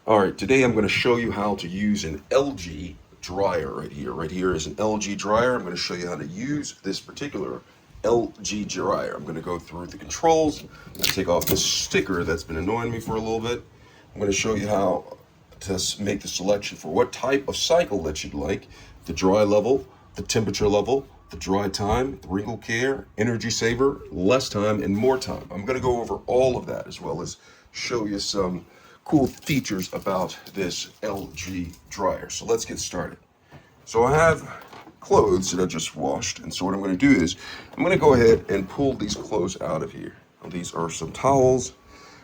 All right, today I'm going to show you how to use an LG dryer right here. Right here is an LG dryer. I'm going to show you how to use this particular LG dryer. I'm going to go through the controls and take off this sticker that's been annoying me for a little bit. I'm going to show you how to make the selection for what type of cycle that you'd like, the dry level, the temperature level, the dry time, the wrinkle care, energy saver, less time, and more time. I'm going to go over all of that as well as show you some cool features about this LG dryer. So let's get started. So I have clothes that I just washed, and so what I'm going to do is I'm going to go ahead and pull these clothes out of here. Now, these are some towels.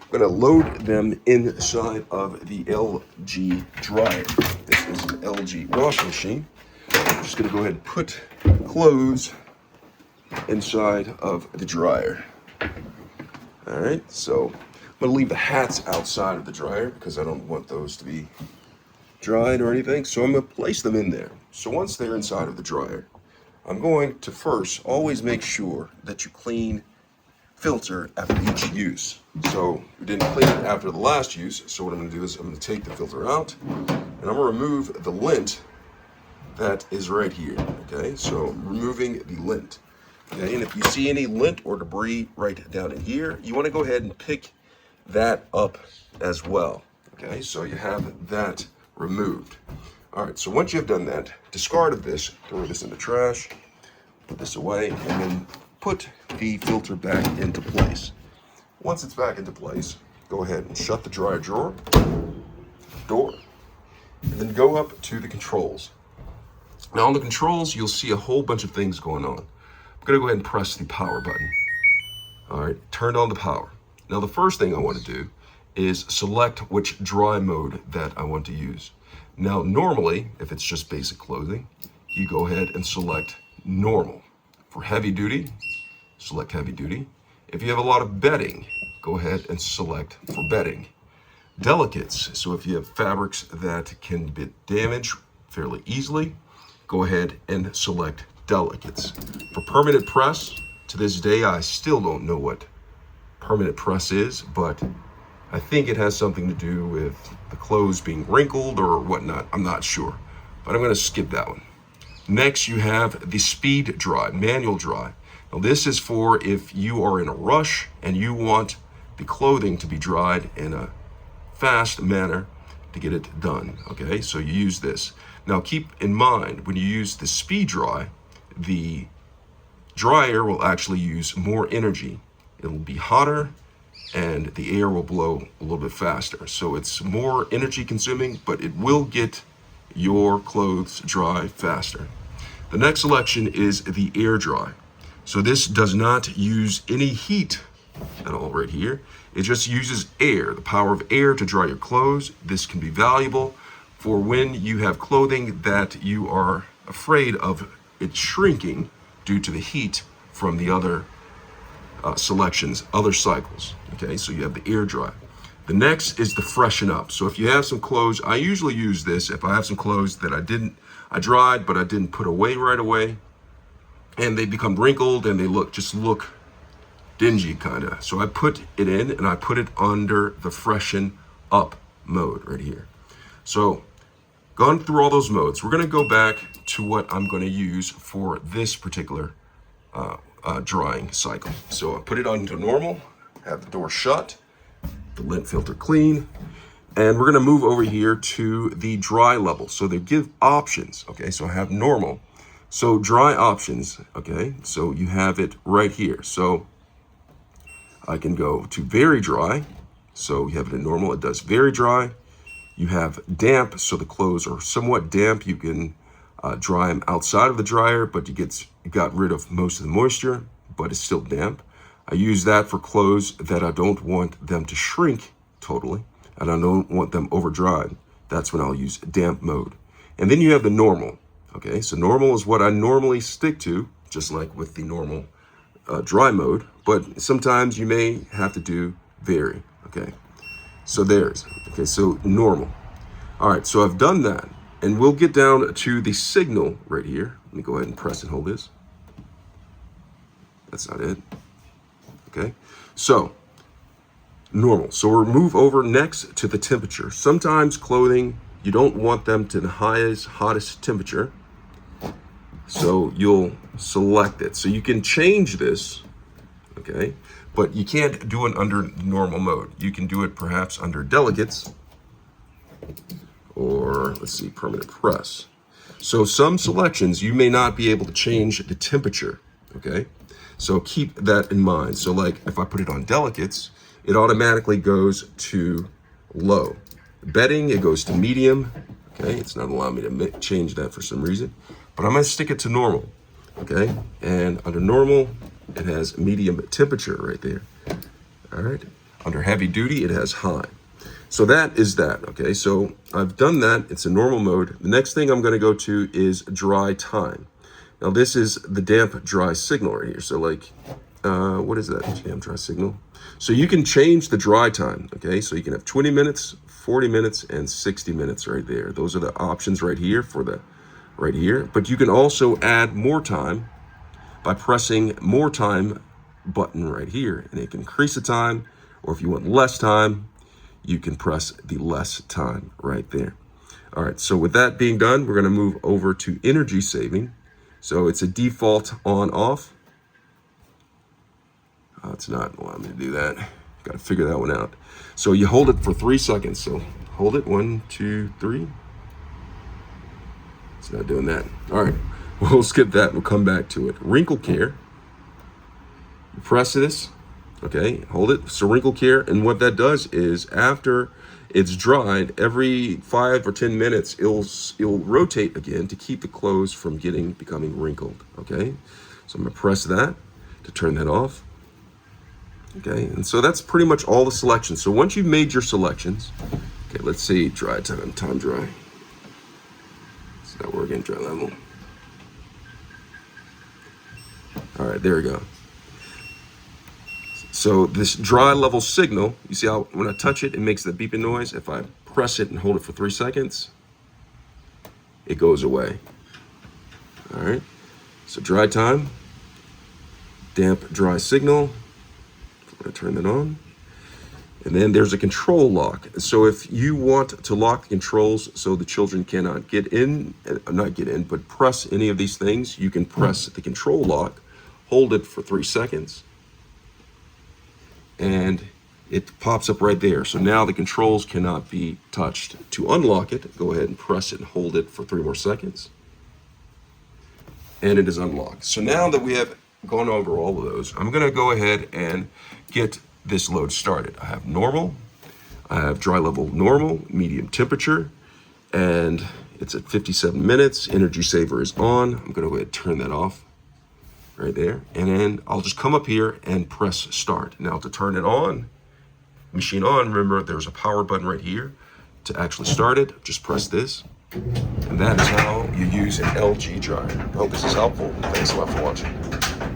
I'm going to load them inside of the LG dryer. This is an LG washing machine. I'm just going to go ahead and put clothes inside of the dryer. All right, so I'm going to leave the hats outside of the dryer because I don't want those to be dried or anything. So I'm going to place them in there. So once they're inside of the dryer, I'm going to first always make sure that you clean filter after each use. So we didn't clean it after the last use. So what I'm going to do is I'm going to take the filter out and I'm going to remove the lint that is right here. Okay, so removing the lint. Okay, and if you see any lint or debris right down in here, you want to go ahead and pick that up as well. Okay, so you have that removed. All right, so once you've done that, discard of this, throw this in the trash, put this away, and then put the filter back into place. Once it's back into place, go ahead and shut the dryer door, and then go up to the controls. Now on the controls, you'll see a whole bunch of things going on. I'm gonna go ahead and press the power button. All right, turned on the power. Now the first thing I want to do is select which dry mode that I want to use. Now normally, if it's just basic clothing, you go ahead and select normal. For heavy duty, select heavy duty. If you have a lot of bedding, go ahead and select for bedding. Delicates, so if you have fabrics that can be damaged fairly easily, go ahead and select delicates. For permanent press, to this day I still don't know what permanent press is, but I think it has something to do with the clothes being wrinkled or whatnot. I'm not sure, but I'm going to skip that one. Next, you have the speed dry, manual dry. Now this is for if you are in a rush and you want the clothing to be dried in a fast manner to get it done. Okay, so you use this. Now keep in mind, when you use the speed dry, the dryer will actually use more energy. It'll be hotter and the air will blow a little bit faster. So it's more energy consuming, but it will get your clothes dry faster. The next selection is the air dry. So this does not use any heat at all right here. It just uses air, the power of air to dry your clothes. This can be valuable for when you have clothing that you are afraid of it shrinking due to the heat from the other selections, other cycles. Okay, so you have the air dry. The next is the freshen up. So if you have some clothes, I usually use this if I have some clothes that I dried, but I didn't put away right away, and they become wrinkled and they look dingy kind of. So I put it in and I put it under the freshen up mode right here. So gone through all those modes, we're going to go back to what I'm going to use for this particular drying cycle. So I put it onto normal, have the door shut, the lint filter clean, and we're going to move over here to the dry level. So they give options. Okay, so I have normal. So dry options. Okay, so you have it right here. So I can go to very dry. So you have it in normal, it does very dry. You have damp, so the clothes are somewhat damp. You can dry them outside of the dryer, but you got rid of most of the moisture, but it's still damp. I use that for clothes that I don't want them to shrink totally, and I don't want them over dried. That's when I'll use damp mode. And then you have the normal. Okay, so normal is what I normally stick to, just like with the normal dry mode, but sometimes you may have to do vary. Okay, so okay, so normal. All right, so I've done that, and we'll get down to the signal right here. Let me go ahead and press and hold this. That's not it. Okay, so normal. So we'll move over next to the temperature. Sometimes clothing, you don't want them to the hottest temperature. So you'll select it. So you can change this, okay? But you can't do it under normal mode. You can do it perhaps under delegates or let's see, permanent press. So some selections, you may not be able to change the temperature, okay? So keep that in mind. So like if I put it on delegates, it automatically goes to low. Bedding, it goes to medium, okay? It's not allowing me to change that for some reason, but I'm gonna stick it to normal, okay? And under normal, it has medium temperature right there, all right? Under heavy duty, it has high. So that is that, okay? So I've done that, it's a normal mode. The next thing I'm gonna go to is dry time. Now this is the damp dry signal right here. So like, what is that, damp dry signal? So you can change the dry time, okay? So you can have 20 minutes, 40 minutes, and 60 minutes right there. Those are the options right here for the, right here. But you can also add more time by pressing more time button right here. And it can increase the time, or if you want less time, you can press the less time right there. All right, so with that being done, we're gonna move over to energy saving. So it's a default on off. It's not allowing me to do that. Got to figure that one out. So you hold it for 3 seconds. So hold it, 1, 2, 3. It's not doing that. All right, we'll skip that. We'll come back to it. Wrinkle care. You press this, okay, hold it. So wrinkle care, and what that does is after it's dried, every 5 or 10 minutes, it'll rotate again to keep the clothes from becoming wrinkled, okay? So I'm gonna press that to turn that off. Okay, and so that's pretty much all the selections. So once you've made your selections, okay, let's see, dry time, time dry. It's not working, dry level. All right, there we go. So this dry level signal, you see how when I touch it, it makes the beeping noise. If I press it and hold it for 3 seconds, it goes away. All right, so dry time, damp dry signal. I'm gonna turn that on. And then there's a control lock. So if you want to lock the controls so the children cannot get in, not get in, but press any of these things, you can press the control lock, hold it for 3 seconds, and it pops up right there. So now the controls cannot be touched. To unlock it, go ahead and press it and hold it for 3 more seconds. And it is unlocked. So now that we have gone over all of those, I'm gonna go ahead and get this load started. I have normal, I have dry level normal, medium temperature, and it's at 57 minutes. Energy saver is on. I'm gonna go ahead and turn that off right there. And then I'll just come up here and press start. Now to turn it on, machine on, remember there's a power button right here. To actually start it, just press this. And that is how you use an LG dryer. I hope this is helpful. Thanks a lot for watching.